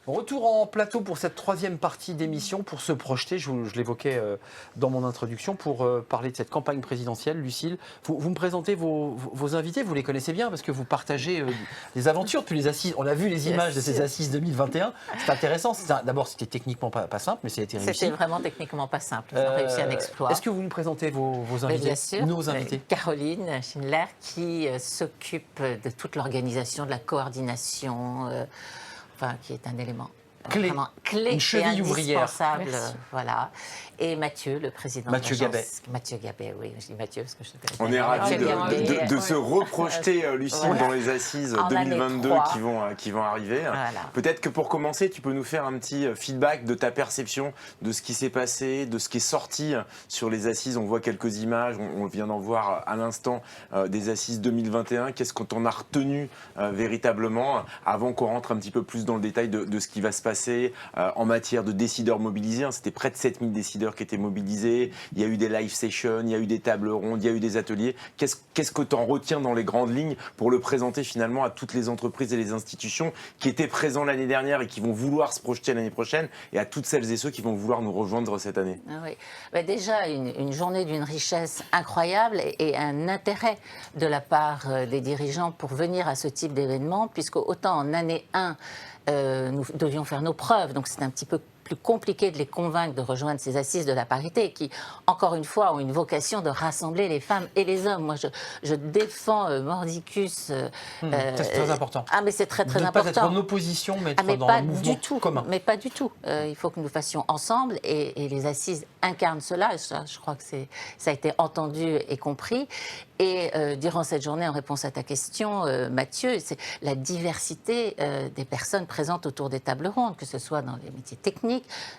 Retour en plateau pour cette troisième partie d'émission, pour se projeter, je l'évoquais dans mon introduction, pour parler de cette campagne présidentielle. Lucile, vous me présentez vos invités, vous les connaissez bien parce que vous partagez des aventures depuis les assises. On a vu les images de ces assises 2021, c'est intéressant. D'abord, c'était techniquement pas simple, mais ça a été réussi. C'était vraiment techniquement pas simple, ils ont réussi un exploit. Est-ce que vous nous présentez vos invités, bien sûr, nos invités? Caroline Schindler qui s'occupe de toute l'organisation, de la coordination, qui est un élément clé, vraiment clé, une cheville et ouvrière. indispensable. Voilà. Et Mathieu, le président Mathieu de l'agence. Gabet. Mathieu Gabet, oui, je dis Mathieu parce que je ne connais pas. On est ravis de se reprojeter, Lucile, Voilà. dans les assises En 2022 année qui vont arriver. Voilà. Peut-être que pour commencer, tu peux nous faire un petit feedback de ta perception de ce qui s'est passé, de ce qui est sorti sur les assises. On voit quelques images, on vient d'en voir à l'instant des assises 2021. Qu'est-ce qu'on a retenu véritablement avant qu'on rentre un petit peu plus dans le détail de ce qui va se passer en matière de décideurs mobilisés. C'était près de 7000 décideurs qui étaient mobilisés. Il y a eu des live sessions, il y a eu des tables rondes, il y a eu des ateliers. Qu'est-ce que tu en retiens dans les grandes lignes pour le présenter finalement à toutes les entreprises et les institutions qui étaient présents l'année dernière et qui vont vouloir se projeter l'année prochaine, et à toutes celles et ceux qui vont vouloir nous rejoindre cette année? Oui. Déjà, une journée d'une richesse incroyable et un intérêt de la part des dirigeants pour venir à ce type d'événement, puisque autant en année 1, nous devions faire nos preuves, donc c'est un petit peu plus compliqué de les convaincre de rejoindre ces assises de la parité qui, encore une fois, ont une vocation de rassembler les femmes et les hommes. Moi, je défends Mordicus. C'est très important. Ah, mais c'est très, très de important. Ne pas être en opposition, mais être mais dans pas le mouvement du tout, commun. Mais pas du tout. Il faut que nous fassions ensemble et les assises incarnent cela. Je crois que ça a été entendu et compris. Et durant cette journée, en réponse à ta question, Mathieu, c'est la diversité des personnes présentes autour des tables rondes, que ce soit dans les métiers techniques,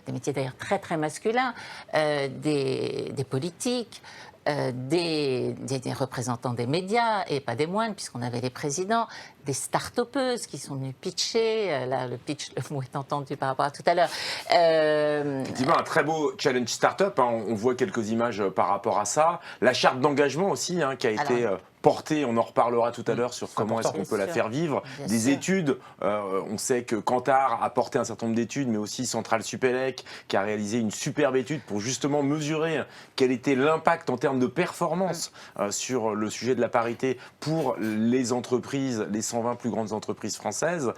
des métiers d'ailleurs très très masculins, des politiques, des représentants des médias, et pas des moindres, puisqu'on avait les présidents, des start-upeuses qui sont venues pitcher. Là, le pitch, le mot est entendu par rapport à tout à l'heure. Effectivement, un très beau challenge start-up. On voit quelques images par rapport à ça. La charte d'engagement aussi, qui a été portée, on en reparlera tout à l'heure sur comment est-ce qu'on peut la faire vivre. Des études, on sait que Kantar a porté un certain nombre d'études, mais aussi Centrale Supélec, qui a réalisé une superbe étude pour justement mesurer quel était l'impact en termes de performance sur le sujet de la parité pour les entreprises, les 120 plus grandes entreprises françaises.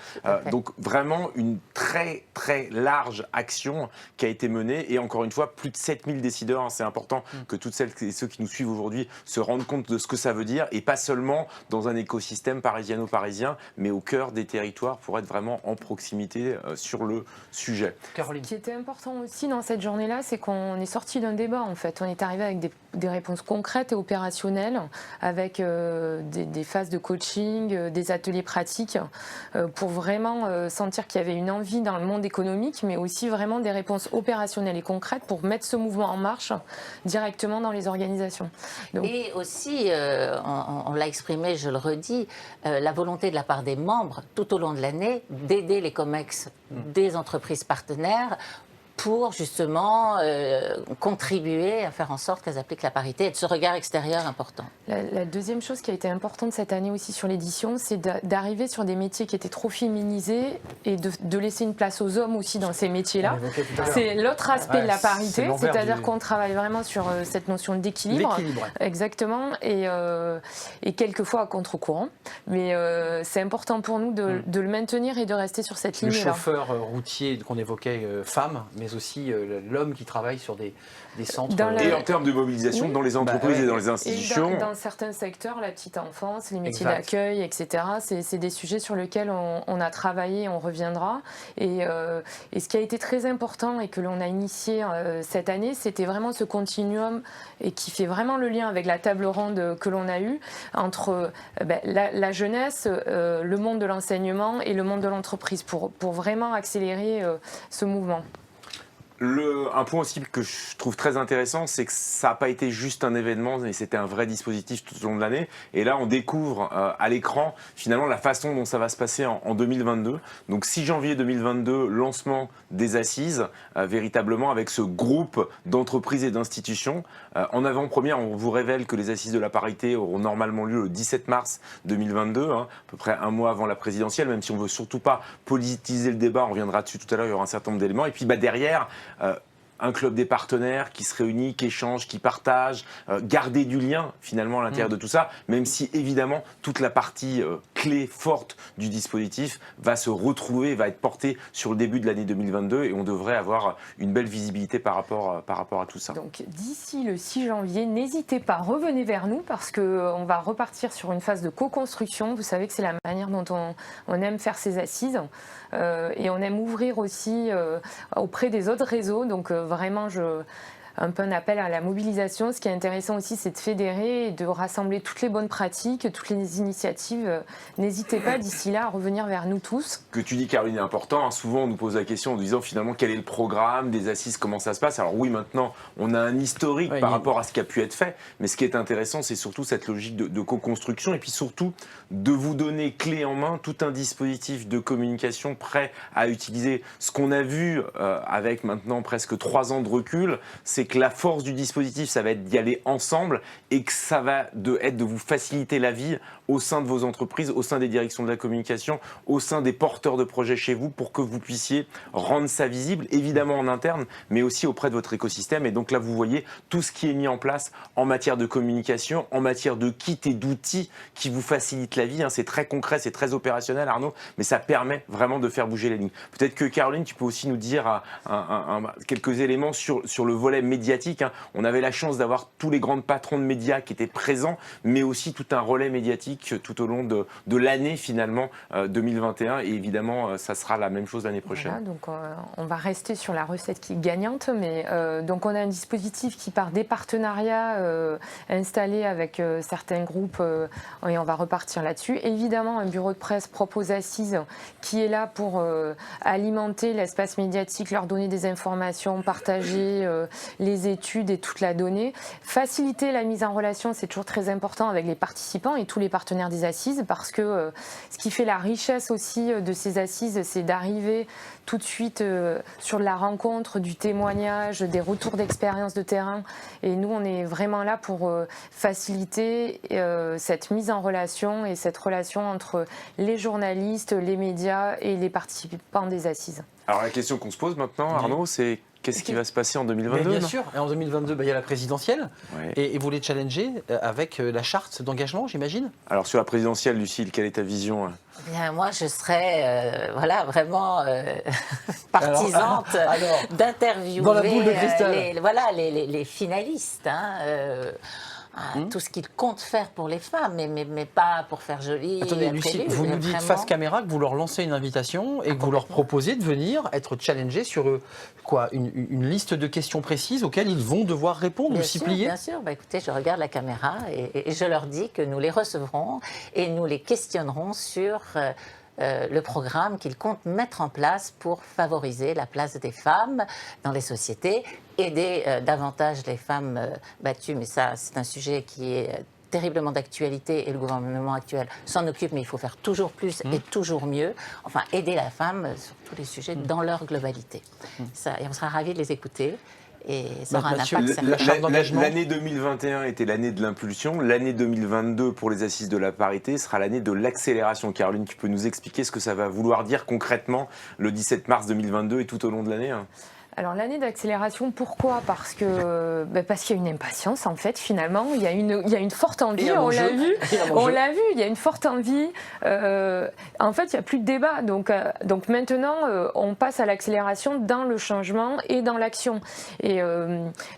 Donc vraiment une très très large action qui a été menée, et encore une fois, plus de 7000 décideurs. C'est important que toutes celles et ceux qui nous suivent aujourd'hui se rendent compte de ce que ça veut dire, et pas seulement dans un écosystème parisiano-parisien, mais au cœur des territoires pour être vraiment en proximité sur le sujet. Caroline. Ce qui était important aussi dans cette journée-là, c'est qu'on est sorti d'un débat en fait. On est arrivé avec des réponses concrètes et opérationnelles, avec des phases de coaching, des ateliers pratiques, pour vraiment sentir qu'il y avait une envie dans le monde économique, mais aussi vraiment des réponses opérationnelles et concrètes pour mettre ce mouvement en marche directement dans les organisations. Donc, et aussi, on l'a exprimé, je le redis, la volonté de la part des membres tout au long de l'année d'aider les COMEX des entreprises partenaires pour justement contribuer à faire en sorte qu'elles appliquent la parité et de ce regard extérieur important. La deuxième chose qui a été importante cette année aussi sur l'édition, c'est d'arriver sur des métiers qui étaient trop féminisés et de laisser une place aux hommes aussi dans ces métiers-là. C'est l'autre aspect de la parité, c'est-à-dire qu'on travaille vraiment sur cette notion d'équilibre. Exactement, et quelquefois à contre-courant. Mais c'est important pour nous de le maintenir et de rester sur cette ligne-là. Le chauffeur routier qu'on évoquait, femme, mais aussi l'homme qui travaille sur des centres. Et en termes de mobilisation dans les entreprises et dans les institutions. Et dans certains secteurs, la petite enfance, les métiers d'accueil, etc., c'est des sujets sur lesquels on a travaillé, on reviendra. Et ce qui a été très important et que l'on a initié cette année, c'était vraiment ce continuum et qui fait vraiment le lien avec la table ronde que l'on a eue entre la jeunesse, le monde de l'enseignement et le monde de l'entreprise pour vraiment accélérer ce mouvement. Un point aussi que je trouve très intéressant, c'est que ça n'a pas été juste un événement, mais c'était un vrai dispositif tout au long de l'année. Et là, on découvre à l'écran, finalement, la façon dont ça va se passer en 2022. Donc 6 janvier 2022, lancement des assises, véritablement avec ce groupe d'entreprises et d'institutions. En avant-première, on vous révèle que les assises de la parité auront normalement lieu le 17 mars 2022, à peu près un mois avant la présidentielle, même si on ne veut surtout pas politiser le débat, on reviendra dessus tout à l'heure, il y aura un certain nombre d'éléments. Et puis derrière, un club des partenaires qui se réunit, qui échange, qui partage, garder du lien finalement à l'intérieur de tout ça, même si évidemment toute la partie clé forte du dispositif va se retrouver, va être portée sur le début de l'année 2022 et on devrait avoir une belle visibilité par rapport à tout ça. Donc d'ici le 6 janvier, n'hésitez pas, revenez vers nous parce qu'on va repartir sur une phase de co-construction. Vous savez que c'est la manière dont on aime faire ces assises et on aime ouvrir aussi auprès des autres réseaux. Donc vraiment, un peu un appel à la mobilisation. Ce qui est intéressant aussi, c'est de fédérer et de rassembler toutes les bonnes pratiques, toutes les initiatives. N'hésitez pas d'ici là à revenir vers nous tous. Ce que tu dis, Caroline, est important. Souvent, on nous pose la question en disant finalement quel est le programme des assises, comment ça se passe. Alors oui, maintenant, on a un historique par rapport à ce qui a pu être fait. Mais ce qui est intéressant, c'est surtout cette logique de co-construction et puis surtout de vous donner clé en main tout un dispositif de communication prêt à utiliser. Ce qu'on a vu avec maintenant presque 3 ans de recul, c'est que la force du dispositif, ça va être d'y aller ensemble et que ça va être de vous faciliter la vie au sein de vos entreprises, au sein des directions de la communication, au sein des porteurs de projets chez vous pour que vous puissiez rendre ça visible, évidemment en interne, mais aussi auprès de votre écosystème. Et donc là, vous voyez tout ce qui est mis en place en matière de communication, en matière de kits et d'outils qui vous facilitent la vie. C'est très concret, c'est très opérationnel, Arnaud, mais ça permet vraiment de faire bouger les lignes. Peut-être que Caroline, tu peux aussi nous dire quelques éléments sur le volet médiatique. On avait la chance d'avoir tous les grands patrons de médias qui étaient présents, mais aussi tout un relais médiatique tout au long de l'année finalement 2021 et évidemment ça sera la même chose l'année prochaine. Voilà, donc on va rester sur la recette qui est gagnante, mais donc on a un dispositif qui part des partenariats installés avec certains groupes et on va repartir là-dessus. Évidemment, un bureau de presse propose assises qui est là pour alimenter l'espace médiatique, leur donner des informations, partager les études et toute la donnée. Faciliter la mise en relation, c'est toujours très important avec les participants et tous les partenaires des assises parce que ce qui fait la richesse aussi de ces assises, c'est d'arriver tout de suite sur la rencontre, du témoignage, des retours d'expérience de terrain. Et nous, on est vraiment là pour faciliter cette mise en relation et cette relation entre les journalistes, les médias et les participants des assises. Alors la question qu'on se pose maintenant, Arnaud, c'est qu'est-ce qui va se passer en 2022 ? Bien sûr, et en 2022, il y a la présidentielle, et vous les challengez avec la charte d'engagement, j'imagine ? Alors sur la présidentielle, Lucille, quelle est ta vision ? Bien, moi, je serais vraiment partisante d'interviewer dans la boule de cristal. les finalistes. Tout ce qu'ils comptent faire pour les femmes, mais pas pour faire joli. Attendez, Lucie, vous nous dites face caméra que vous leur lancez une invitation et que vous leur proposez de venir être challengés sur une liste de questions précises auxquelles ils vont devoir répondre ou s'y plier. Bien sûr, écoutez, je regarde la caméra et je leur dis que nous les recevrons et nous les questionnerons sur le programme qu'ils comptent mettre en place pour favoriser la place des femmes dans les sociétés, aider davantage les femmes battues, mais ça c'est un sujet qui est terriblement d'actualité et le gouvernement actuel s'en occupe, mais il faut faire toujours plus et toujours mieux. Enfin, aider la femme sur tous les sujets dans leur globalité. Ça, et on sera ravis de les écouter. Et ça aura un impact. L'année 2021 était l'année de l'impulsion. L'année 2022 pour les assises de la parité sera l'année de l'accélération. Caroline, tu peux nous expliquer ce que ça va vouloir dire concrètement le 17 mars 2022 et tout au long de l'année ? Alors l'année d'accélération, pourquoi ? Parce qu'il y a une impatience en fait finalement, il y a une forte envie, on l'a vu, il y a une forte envie. En fait, il n'y a plus de débat, donc maintenant on passe à l'accélération dans le changement et dans l'action. Et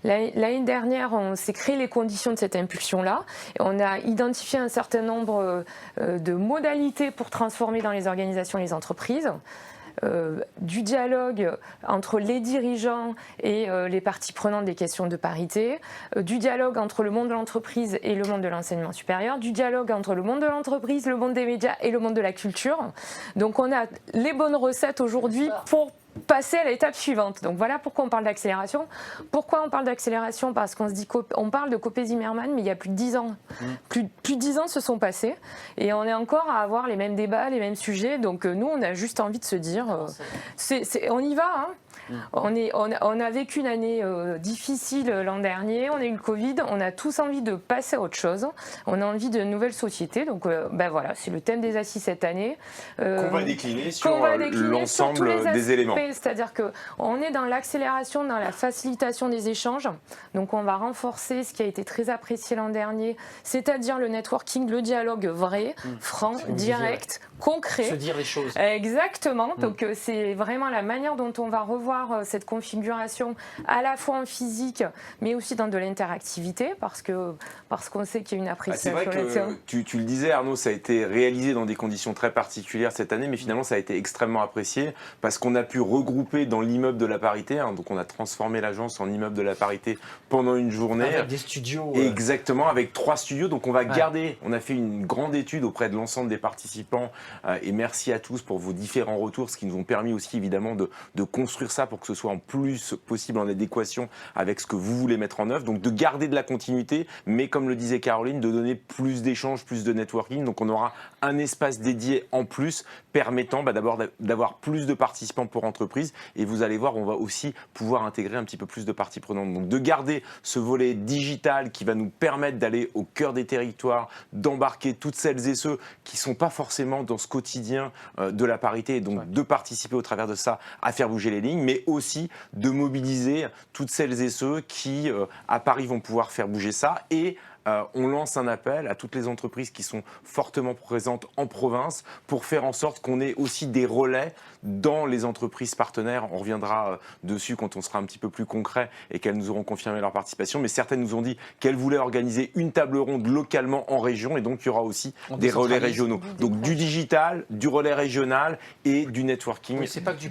l'année dernière, on s'est créé les conditions de cette impulsion-là, et on a identifié un certain nombre de modalités pour transformer dans les organisations et les entreprises. Du dialogue entre les dirigeants et les parties prenantes des questions de parité, du dialogue entre le monde de l'entreprise et le monde de l'enseignement supérieur, du dialogue entre le monde de l'entreprise, le monde des médias et le monde de la culture. Donc on a les bonnes recettes aujourd'hui pour passer à l'étape suivante. Donc voilà pourquoi on parle d'accélération. Pourquoi on parle d'accélération? Parce qu'on se dit qu'on parle de Copé-Zimmermann, mais il y a plus de 10 ans. Plus de 10 ans se sont passés et on est encore à avoir les mêmes débats, les mêmes sujets. Donc nous, on a juste envie de se dire, on y va, hein. On a vécu une année difficile l'an dernier, on a eu le Covid, on a tous envie de passer à autre chose, on a envie de nouvelles sociétés, donc voilà, c'est le thème des assises cette année. Qu'on va décliner sur l'ensemble des éléments. C'est-à-dire qu'on est dans l'accélération, dans la facilitation des échanges, donc on va renforcer ce qui a été très apprécié l'an dernier, c'est-à-dire le networking, le dialogue vrai, franc, direct, concret. Se dire les choses. Exactement, donc c'est vraiment la manière dont on va revoir cette configuration à la fois en physique mais aussi dans de l'interactivité parce qu'on sait qu'il y a une appréciation. C'est vrai que tu le disais Arnaud, ça a été réalisé dans des conditions très particulières cette année, mais finalement ça a été extrêmement apprécié parce qu'on a pu regrouper dans l'immeuble de la Parité, hein, donc on a transformé l'agence en immeuble de la Parité pendant une journée. Avec des studios. Exactement, avec 3 studios, donc on va garder, on a fait une grande étude auprès de l'ensemble des participants et merci à tous pour vos différents retours, ce qui nous ont permis aussi évidemment de construire ça pour que ce soit en plus possible en adéquation avec ce que vous voulez mettre en œuvre. Donc de garder de la continuité, mais comme le disait Caroline, de donner plus d'échanges, plus de networking. Donc on aura un espace dédié en plus permettant d'abord d'avoir plus de participants pour entreprise. Et vous allez voir, on va aussi pouvoir intégrer un petit peu plus de parties prenantes. Donc de garder ce volet digital qui va nous permettre d'aller au cœur des territoires, d'embarquer toutes celles et ceux qui ne sont pas forcément dans ce quotidien de la parité et donc de participer au travers de ça à faire bouger les lignes, mais aussi de mobiliser toutes celles et ceux qui, à Paris, vont pouvoir faire bouger ça. Et on lance un appel à toutes les entreprises qui sont fortement présentes en province pour faire en sorte qu'on ait aussi des relais dans les entreprises partenaires. On reviendra dessus quand on sera un petit peu plus concret et qu'elles nous auront confirmé leur participation. Mais certaines nous ont dit qu'elles voulaient organiser une table ronde localement en région et donc il y aura aussi des relais régionaux. Donc du digital, du relais régional et du networking. Oui, c'est pas que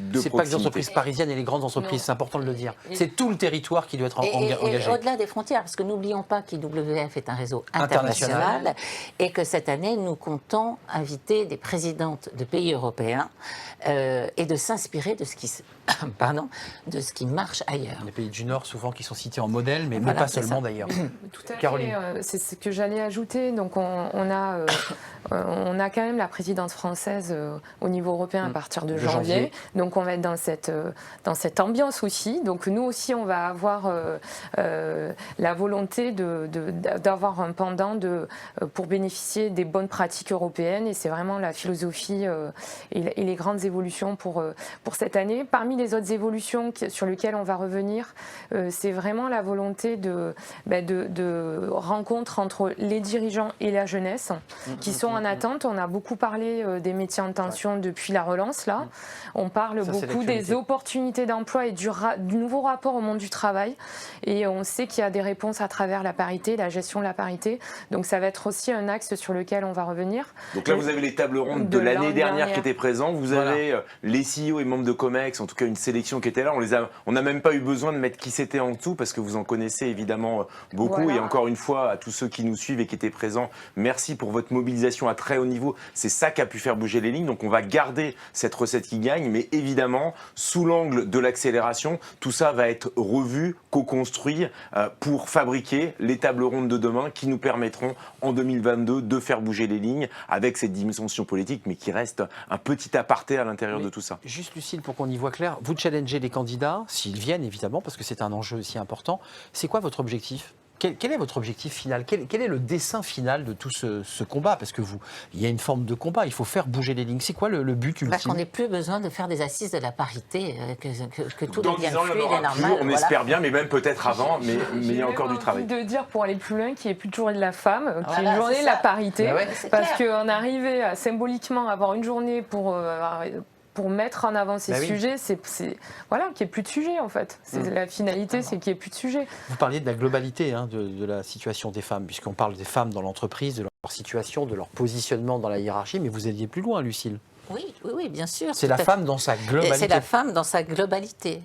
les entreprises parisiennes et les grandes entreprises, c'est important de le dire. C'est tout le territoire qui doit être engagé. Et au-delà des frontières, parce que n'oublions pas qu'IWF est un réseau international et que cette année, nous comptons inviter des présidentes de pays européens et de s'inspirer de ce qui marche ailleurs. Les pays du Nord, souvent, qui sont cités en modèle, mais pas seulement d'ailleurs. Tout à fait. Caroline. C'est ce que j'allais ajouter. Donc on a quand même la présidence française au niveau européen à partir de janvier. Donc on va être dans cette ambiance aussi. Donc nous aussi, on va avoir la volonté d'avoir un pendant pour bénéficier des bonnes pratiques européennes. Et c'est vraiment la philosophie et les grandes évolutions pour cette année. Parmi les autres évolutions sur lesquelles on va revenir, c'est vraiment la volonté de rencontres entre les dirigeants et la jeunesse qui sont en attente. On a beaucoup parlé des métiers en tension depuis la relance. Là, on parle beaucoup des opportunités d'emploi et du nouveau rapport au monde du travail. Et on sait qu'il y a des réponses à travers la parité, la gestion de la parité. Donc ça va être aussi un axe sur lequel on va revenir. Donc là, vous avez les tables rondes de l'année dernière qui étaient présentes. Vous avez les CEO et membres de COMEX, en tout cas une sélection qui était là. On n'a même pas eu besoin de mettre qui c'était en dessous parce que vous en connaissez évidemment beaucoup. Voilà. Et encore une fois, à tous ceux qui nous suivent et qui étaient présents, merci pour votre mobilisation à très haut niveau. C'est ça qui a pu faire bouger les lignes. Donc on va garder cette recette qui gagne, mais évidemment, sous l'angle de l'accélération, tout ça va être revu, co-construit pour fabriquer les tables rondes de demain qui nous permettront en 2022 de faire bouger les lignes avec cette dimension politique, mais qui reste un petit aparté à l'intérieur de tout ça. Juste Lucile, pour qu'on y voit clair, vous challengez les candidats, s'ils viennent évidemment, parce que c'est un enjeu aussi important. C'est quoi votre objectif ? Quel est votre objectif final ? Quel est le dessein final de tout ce combat ? Parce que il y a une forme de combat, il faut faire bouger les lignes. C'est quoi le but ultime ? Qu'on n'ait plus besoin de faire des assises de la parité, que tout devienne fluide et normal. On espère bien, mais même peut-être avant, mais il y a encore du travail. J'ai envie de dire, pour aller plus loin, qu'il n'y ait plus de journée de la femme, qu'il y ait une journée de la parité, parce qu'on arrivait à symboliquement avoir une journée pour mettre en avant ces sujets, c'est qu'il n'y ait plus de sujet en fait. La finalité, c'est qu'il n'y ait plus de sujet. Vous parliez de la globalité de la situation des femmes, puisqu'on parle des femmes dans l'entreprise, de leur situation, de leur positionnement dans la hiérarchie, mais vous alliez plus loin, Lucile. Oui, bien sûr. C'est la femme dans sa globalité. C'est la femme dans sa globalité.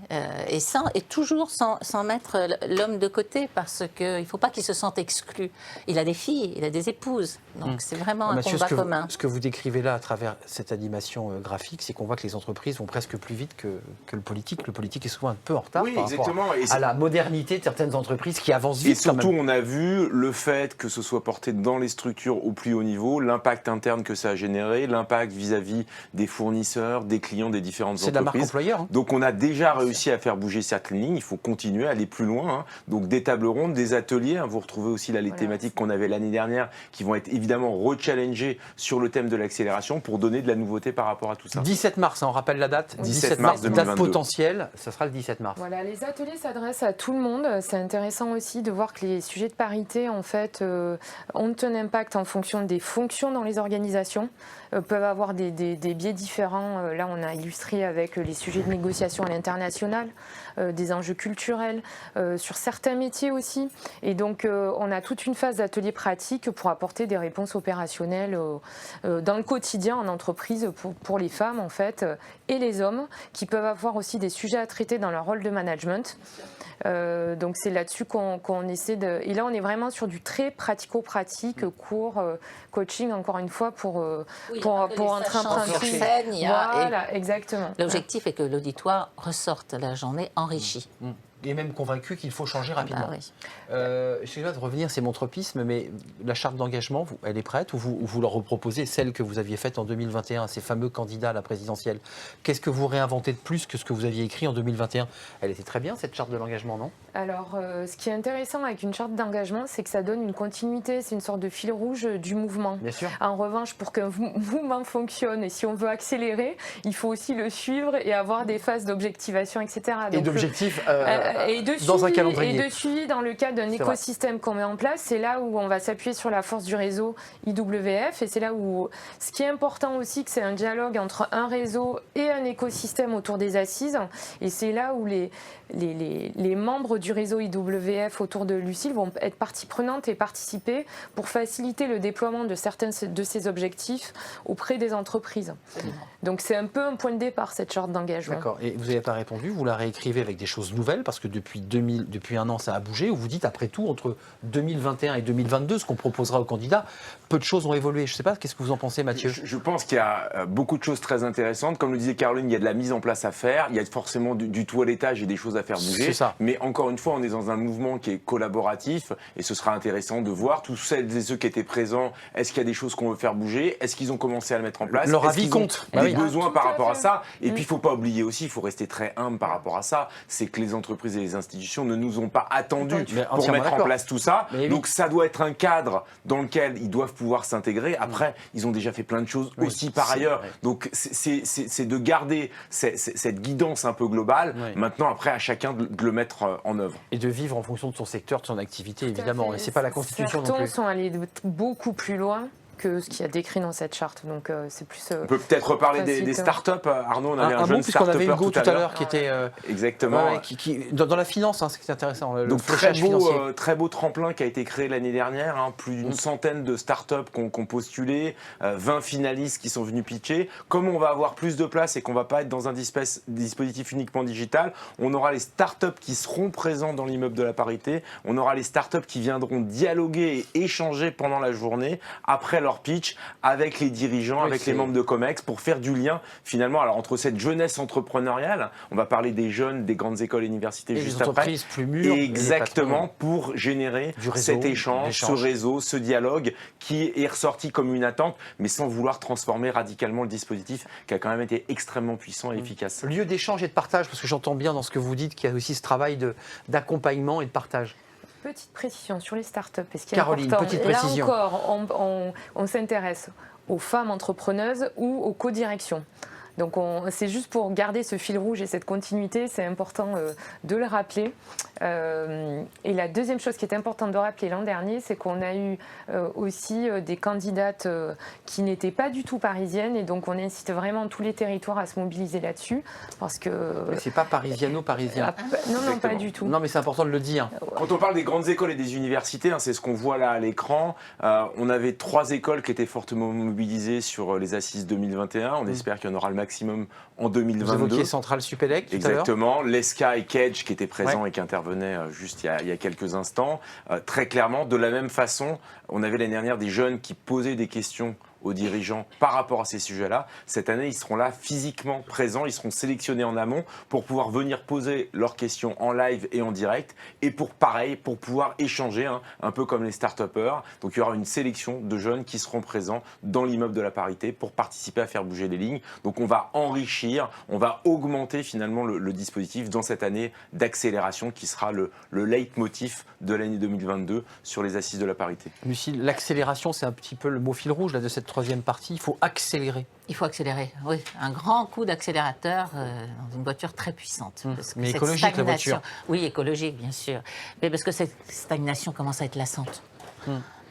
Et toujours sans mettre l'homme de côté, parce qu'il ne faut pas qu'il se sente exclu. Il a des filles, il a des épouses. Donc c'est vraiment un combat commun. Ce que vous décrivez là à travers cette animation graphique, c'est qu'on voit que les entreprises vont presque plus vite que le politique. Le politique est souvent un peu en retard par rapport à la modernité de certaines entreprises qui avancent vite. Et surtout, on a vu le fait que ce soit porté dans les structures au plus haut niveau, l'impact interne que ça a généré, l'impact vis-à-vis des fournisseurs, des clients des différentes entreprises. C'est de la marque employeur. Donc on a déjà réussi à faire bouger certaines lignes, il faut continuer à aller plus loin. Donc des tables rondes, des ateliers, vous retrouvez aussi là les thématiques qu'on avait l'année dernière qui vont être évidemment rechallengées sur le thème de l'accélération pour donner de la nouveauté par rapport à tout ça. 17 mars, on rappelle la date. 17 mars 2022. Date potentielle, ça sera le 17 mars. Voilà, les ateliers s'adressent à tout le monde. C'est intéressant aussi de voir que les sujets de parité en fait ont un impact en fonction des fonctions dans les organisations, peuvent avoir des biais différents. Là, on a illustré avec les sujets de négociation à l'international, des enjeux culturels, sur certains métiers aussi. Et donc, on a toute une phase d'ateliers pratiques pour apporter des réponses opérationnelles dans le quotidien en entreprise pour les femmes, en fait, et les hommes, qui peuvent avoir aussi des sujets à traiter dans leur rôle de management. Donc c'est là-dessus qu'on essaie de... Et là, on est vraiment sur du très pratico-pratique, cours, coaching, encore une fois, pour entrer en principe. Voilà, exactement. L'objectif est que l'auditoire ressorte la journée enrichi. Et même convaincu qu'il faut changer rapidement. Je sais pas de revenir, c'est mon tropisme, mais la charte d'engagement, elle est prête ou vous leur reproposez celle que vous aviez faite en 2021, ces fameux candidats à la présidentielle? Qu'est-ce que vous réinventez de plus que ce que vous aviez écrit en 2021? Elle était très bien, cette charte de l'engagement, non? Alors, ce qui est intéressant avec une charte d'engagement, c'est que ça donne une continuité, c'est une sorte de fil rouge du mouvement. Bien sûr. En revanche, pour qu'un mouvement fonctionne, et si on veut accélérer, il faut aussi le suivre et avoir des phases d'objectivation, etc. Et d'objectifs dans un calendrier. Et de suivi dans le cadre d'un écosystème qu'on met en place. C'est là où on va s'appuyer sur la force du réseau IWF. Et c'est là où ce qui est important aussi, que c'est un dialogue entre un réseau et un écosystème autour des assises. Et c'est là où les membres du réseau IWF autour de Lucile vont être partie prenante et participer pour faciliter le déploiement de certains de ces objectifs auprès des entreprises. Donc c'est un peu un point de départ, cette charte d'engagement. D'accord. Et vous n'avez pas répondu, vous la réécrivez avec des choses nouvelles, parce que depuis un an, ça a bougé, où vous dites, après tout, entre 2021 et 2022, ce qu'on proposera aux candidats, peu de choses ont évolué. Je ne sais pas, qu'est-ce que vous en pensez, Mathieu? Je pense qu'il y a beaucoup de choses très intéressantes. Comme le disait Caroline, il y a de la mise en place à faire, il y a forcément du toilettage et des choses à faire bouger. C'est ça. Mais encore une fois, on est dans un mouvement qui est collaboratif, et ce sera intéressant de voir tous celles et ceux qui étaient présents. Est-ce qu'il y a des choses qu'on veut faire bouger? Est-ce qu'ils ont commencé à le mettre en place? Leur avis compte. Des besoins par rapport à ça. Et puis, il ne faut pas oublier aussi, il faut rester très humble par rapport à ça, c'est que les entreprises et les institutions ne nous ont pas attendus pour mettre en place tout ça. Donc, ça doit être un cadre dans lequel ils doivent pouvoir s'intégrer. Après, ils ont déjà fait plein de choses aussi par ailleurs. Donc, c'est de garder cette guidance un peu globale. Maintenant, après, à chacun de le mettre en œuvre. Et de vivre en fonction de son secteur, de son activité, évidemment. Et c'est pas la Constitution non plus. Certains sont allés beaucoup plus loin que ce qu'il y a décrit dans cette charte. Donc c'est plus. On peut peut-être reparler des startups. Arnaud, on avait un jeune start-upper puisqu'on avait Hugo tout à l'heure qui était exactement dans la finance, ce qui est intéressant. Donc très beau tremplin qui a été créé l'année dernière. Plus d'une centaine de startups qui ont postulé, 20 finalistes qui sont venus pitcher. Comme on va avoir plus de place et qu'on va pas être dans un dispositif uniquement digital, on aura les startups qui seront présents dans l'immeuble de la parité. On aura les startups qui viendront dialoguer et échanger pendant la journée après leur pitch avec les dirigeants, avec les membres de COMEX pour faire du lien finalement entre cette jeunesse entrepreneuriale, on va parler des jeunes, des grandes écoles et universités et juste les après, entreprises plus mûres, exactement pour générer cet échange, ce réseau, ce dialogue qui est ressorti comme une attente, mais sans vouloir transformer radicalement le dispositif qui a quand même été extrêmement puissant et efficace. Lieu d'échange et de partage, parce que j'entends bien dans ce que vous dites qu'il y a aussi ce travail d'accompagnement et de partage. Petite précision sur les startups. Caroline, petite précision. Là encore, on s'intéresse aux femmes entrepreneuses ou aux co-directions. Donc c'est juste pour garder ce fil rouge et cette continuité, c'est important de le rappeler. Et la deuxième chose qui est importante de rappeler l'an dernier, c'est qu'on a eu aussi des candidates qui n'étaient pas du tout parisiennes, et donc on incite vraiment tous les territoires à se mobiliser là-dessus, parce que... Mais c'est pas parisiano-parisien. Non, pas du tout. Non, mais c'est important de le dire. Quand on parle des grandes écoles et des universités, c'est ce qu'on voit là à l'écran, on avait 3 écoles qui étaient fortement mobilisées sur les assises 2021. On espère qu'il y en aura le maximum en 2022. Vous évoquiez Centrale Supélec tout Exactement, l'ESCA et Kedge qui étaient présents et qui intervenaient juste il y a quelques instants. Très clairement, de la même façon, on avait l'année dernière des jeunes qui posaient des questions aux dirigeants par rapport à ces sujets-là. Cette année, ils seront là physiquement présents, ils seront sélectionnés en amont pour pouvoir venir poser leurs questions en live et en direct, et pour pouvoir échanger, un peu comme les start-upers. Donc il y aura une sélection de jeunes qui seront présents dans l'immeuble de la Parité pour participer à faire bouger les lignes. Donc on va enrichir, on va augmenter finalement le dispositif dans cette année d'accélération qui sera le leitmotiv de l'année 2022 sur les assises de la parité. Lucile, l'accélération, c'est un petit peu le mot fil rouge là, de cette troisième partie. Il faut accélérer. Il faut accélérer, oui. Un grand coup d'accélérateur dans une voiture très puissante. Parce que mais écologique, la voiture. Oui, écologique, bien sûr. Mais parce que cette stagnation commence à être lassante.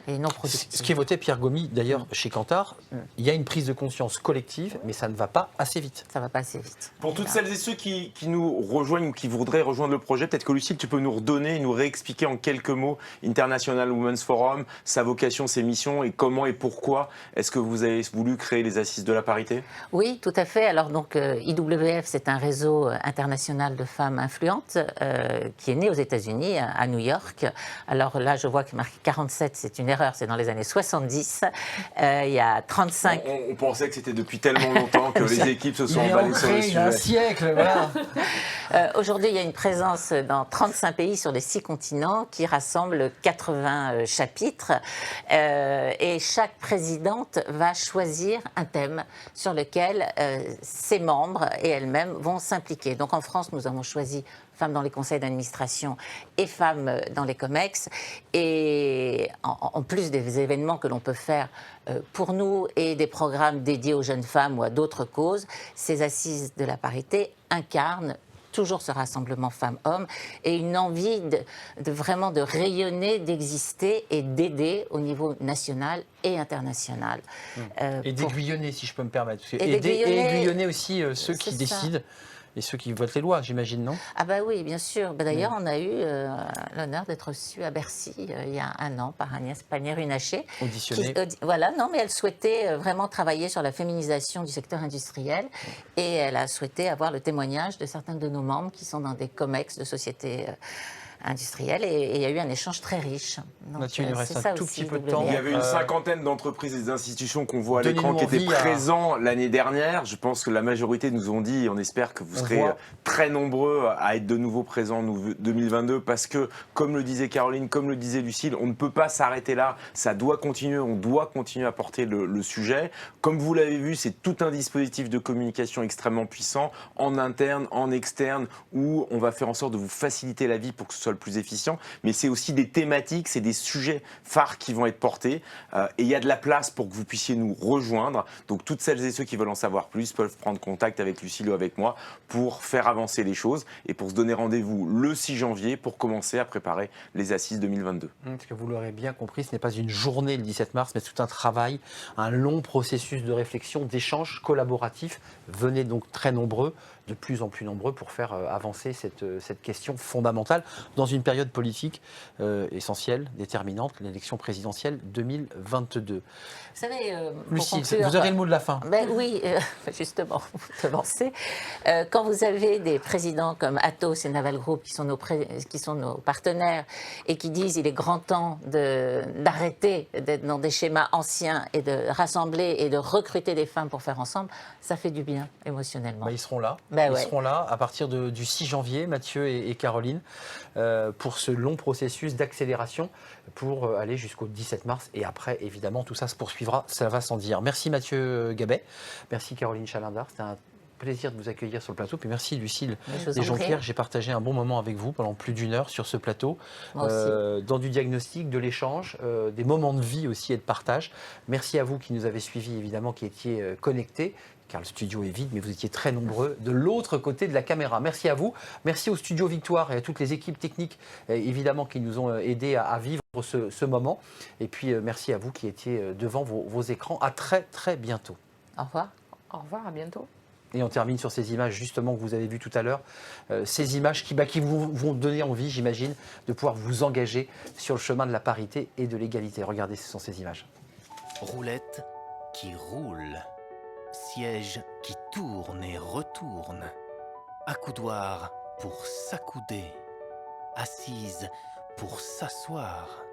Et non productive. Ce qui est voté, Pierre Gomy, d'ailleurs, chez Kantar, il y a une prise de conscience collective, mais ça ne va pas assez vite. Ça ne va pas assez vite. Pour toutes celles et ceux qui nous rejoignent ou qui voudraient rejoindre le projet, peut-être que Lucile, tu peux nous redonner, nous réexpliquer en quelques mots International Women's Forum, sa vocation, ses missions, et comment et pourquoi est-ce que vous avez voulu créer les assises de la parité? Oui, tout à fait. Alors donc, IWF, c'est un réseau international de femmes influentes qui est né aux États-Unis, à New York. Alors là, je vois que marqué 47, c'est une erreur, c'est dans les années 70. Il y a 35... On pensait que c'était depuis tellement longtemps que les équipes se sont emballées sur le sujet. Il y a un siècle, voilà. Aujourd'hui, il y a une présence dans 35 pays sur les 6 continents qui rassemble 80 chapitres. Et chaque présidente va choisir un thème sur lequel ses membres et elles-mêmes vont s'impliquer. Donc en France, nous avons choisi femmes dans les conseils d'administration et femmes dans les COMEX. Et en plus des événements que l'on peut faire pour nous et des programmes dédiés aux jeunes femmes ou à d'autres causes, ces assises de la parité incarnent toujours ce rassemblement femmes-hommes et une envie vraiment de rayonner, d'exister et d'aider au niveau national et international. Et d'aiguillonner, si je peux me permettre. Et aiguillonner aussi ceux qui décident. Et ceux qui votent les lois, j'imagine, non? Ah bah oui, bien sûr. Bah d'ailleurs, on a eu l'honneur d'être reçus à Bercy il y a un an par Agnès Pannier-Runacher. Auditionnée. Voilà, non, mais elle souhaitait vraiment travailler sur la féminisation du secteur industriel et elle a souhaité avoir le témoignage de certains de nos membres qui sont dans des COMEX de sociétés industrielle et il y a eu un échange très riche. Donc, Mathieu, il nous reste un tout petit peu de temps. Il y avait une cinquantaine d'entreprises et d'institutions qu'on voit à l'écran qui étaient présents l'année dernière. Je pense que la majorité nous ont dit, et on espère que vous serez très nombreux à être de nouveau présents en 2022 parce que, comme le disait Caroline, comme le disait Lucile, on ne peut pas s'arrêter là. Ça doit continuer, on doit continuer à porter le sujet. Comme vous l'avez vu, c'est tout un dispositif de communication extrêmement puissant, en interne, en externe, où on va faire en sorte de vous faciliter la vie pour que ce soit le plus efficient, mais c'est aussi des thématiques, c'est des sujets phares qui vont être portés et il y a de la place pour que vous puissiez nous rejoindre. Donc toutes celles et ceux qui veulent en savoir plus peuvent prendre contact avec Lucile ou avec moi pour faire avancer les choses et pour se donner rendez-vous le 6 janvier pour commencer à préparer les assises 2022. Parce que vous l'aurez bien compris, ce n'est pas une journée le 17 mars, mais tout un travail, un long processus de réflexion, d'échange collaboratif. Venez donc très nombreux, de plus en plus nombreux, pour faire avancer cette question fondamentale dans une période politique essentielle, déterminante, l'élection présidentielle 2022. Vous savez, Lucile, vous aurez le mot de la fin. Ben oui, justement, vous devancez. Quand vous avez des présidents comme Atos et Naval Group qui sont nos partenaires et qui disent il est grand temps d'arrêter d'être dans des schémas anciens et de rassembler et de recruter des femmes pour faire ensemble, ça fait du bien émotionnellement. Ils seront là. Ils seront là à partir du 6 janvier, Mathieu et Caroline, pour ce long processus d'accélération pour aller jusqu'au 17 mars. Et après, évidemment, tout ça se poursuivra, ça va sans dire. Merci Mathieu Gabet, merci Caroline Chalindar, c'était un plaisir de vous accueillir sur le plateau. Puis merci Lucile et Jean-Pierre, j'ai partagé un bon moment avec vous pendant plus d'une heure sur ce plateau, dans du diagnostic, de l'échange, des moments de vie aussi et de partage. Merci à vous qui nous avez suivis, évidemment, qui étiez connectés, car le studio est vide, mais vous étiez très nombreux de l'autre côté de la caméra. Merci à vous. Merci au Studio Victoire et à toutes les équipes techniques, évidemment, qui nous ont aidés à vivre ce moment. Et puis, merci à vous qui étiez devant vos écrans. À très, très bientôt. Au revoir. Au revoir, à bientôt. Et on termine sur ces images justement que vous avez vues tout à l'heure, ces images qui vous vont donner envie, j'imagine, de pouvoir vous engager sur le chemin de la parité et de l'égalité. Regardez, ce sont ces images. Roulette qui roule, siège qui tourne et retourne, accoudoir pour s'accouder, assise pour s'asseoir.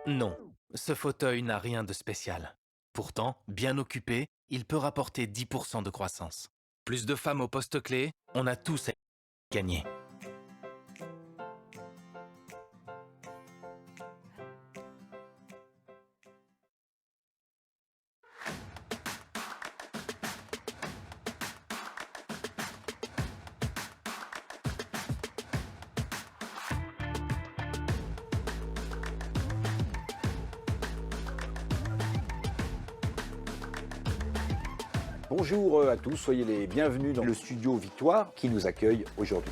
Non, ce fauteuil n'a rien de spécial. Pourtant, bien occupé, il peut rapporter 10% de croissance. Plus de femmes au poste clé, on a tous à gagner. Bonjour à tous, soyez les bienvenus dans le studio Victoire qui nous accueille aujourd'hui.